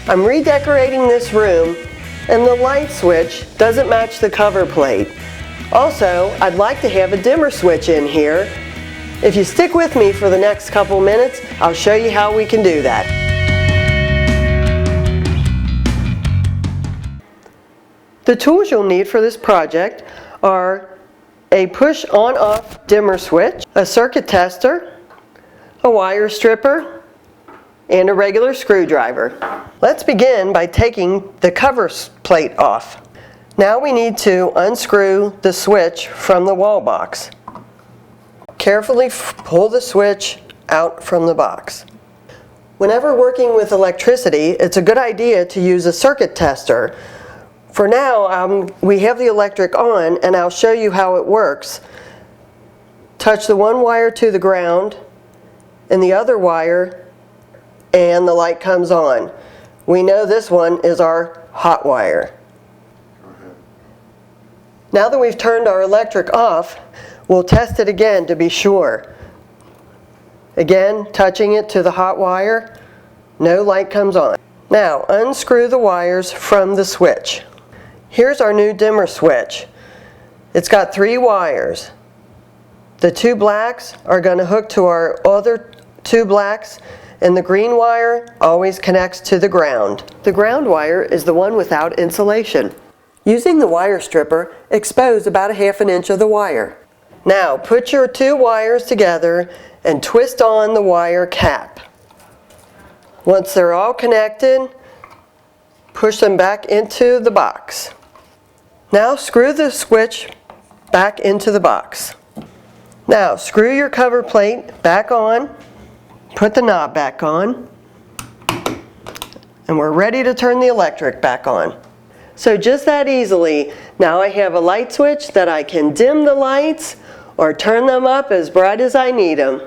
I'm redecorating this room and the light switch doesn't match the cover plate. Also, I'd like to have a dimmer switch in here. If you stick with me for the next couple minutes, I'll show you how we can do that. The tools you'll need for this project are a push on-off dimmer switch, a circuit tester, a wire stripper, and a regular screwdriver. Let's begin by taking the cover plate off. Now we need to unscrew the switch from the wall box. Carefully pull the switch out from the box. Whenever working with electricity, it's a good idea to use a circuit tester. For now, we have the electric on, and I'll show you how it works. Touch the one wire to the ground and the other wire, and the light comes on. We know this one is our hot wire. Now that we've turned our electric off, we'll test it again to be sure. Again, touching it to the hot wire, no light comes on. Now, unscrew the wires from the switch. Here's our new dimmer switch. It's got 3 wires. The 2 blacks are going to hook to our other 2 blacks, and the green wire always connects to the ground. The ground wire is the one without insulation. Using the wire stripper, expose about 1/2 inch of the wire. Now, put your 2 wires together and twist on the wire cap. Once they're all connected, push them back into the box. Now screw the switch back into the box. Now screw your cover plate back on, put the knob back on, and we're ready to turn the electric back on. So just that easily, now I have a light switch that I can dim the lights or turn them up as bright as I need them.